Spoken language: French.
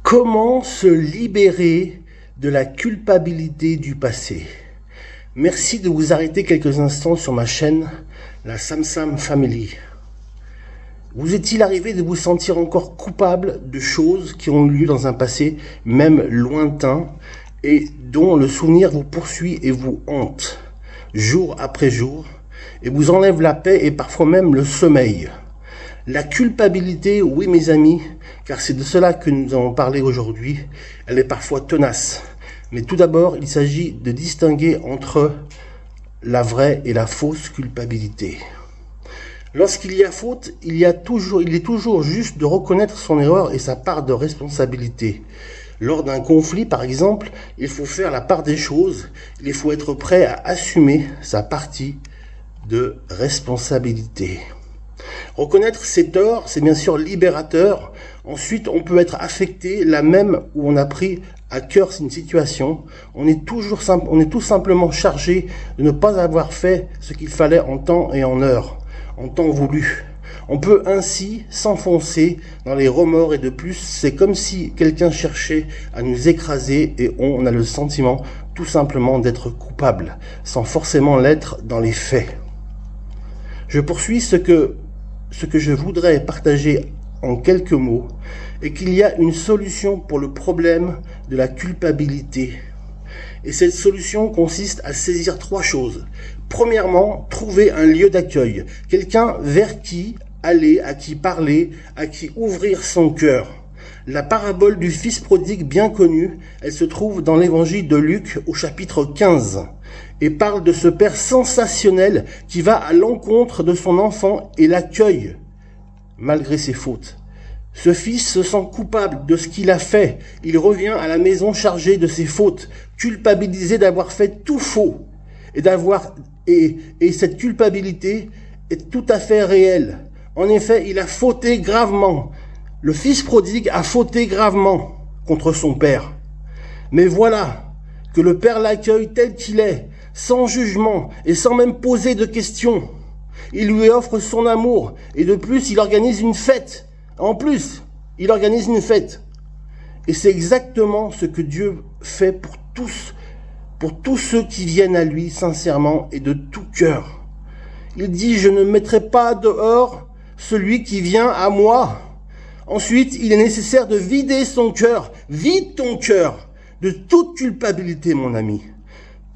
Comment se libérer de la culpabilité du passé? Merci de vous arrêter quelques instants sur ma chaîne, la Samsam Family. Vous est-il arrivé de vous sentir encore coupable de choses qui ont eu lieu dans un passé, même lointain, et dont le souvenir vous poursuit et vous hante, jour après jour, et vous enlève la paix et parfois même le sommeil? La culpabilité, oui mes amis, car c'est de cela que nous allons parler aujourd'hui, elle est parfois tenace. Mais tout d'abord, il s'agit de distinguer entre la vraie et la fausse culpabilité. Lorsqu'il y a faute, il est toujours juste de reconnaître son erreur et sa part de responsabilité. Lors d'un conflit, par exemple, il faut faire la part des choses, il faut être prêt à assumer sa partie de responsabilité. Reconnaître ses torts, c'est bien sûr libérateur. Ensuite, on peut être affecté là même où on a pris à cœur une situation. On est tout simplement chargé de ne pas avoir fait ce qu'il fallait en temps et en heure, en temps voulu. On peut ainsi s'enfoncer dans les remords et de plus, c'est comme si quelqu'un cherchait à nous écraser et on a le sentiment tout simplement d'être coupable, sans forcément l'être dans les faits. Je poursuis ce que je voudrais partager en quelques mots est qu'il y a une solution pour le problème de la culpabilité. Et cette solution consiste à saisir trois choses. Premièrement, trouver un lieu d'accueil, quelqu'un vers qui aller, à qui parler, à qui ouvrir son cœur. La parabole du fils prodigue bien connue, elle se trouve dans l'évangile de Luc au chapitre 15 et parle de ce père sensationnel qui va à l'encontre de son enfant et l'accueille malgré ses fautes. Ce fils se sent coupable de ce qu'il a fait. Il revient à la maison chargé de ses fautes, culpabilisé d'avoir fait tout faux et cette culpabilité est tout à fait réelle. En effet, il a fauté gravement. Le fils prodigue a fauté gravement contre son père. Mais voilà que le père l'accueille tel qu'il est, sans jugement et sans même poser de questions. Il lui offre son amour et de plus, il organise une fête. En plus, il organise une fête. Et c'est exactement ce que Dieu fait pour tous ceux qui viennent à lui sincèrement et de tout cœur. Il dit, je ne mettrai pas dehors celui qui vient à moi. Ensuite, il est nécessaire de vider son cœur. Vide ton cœur de toute culpabilité, mon ami.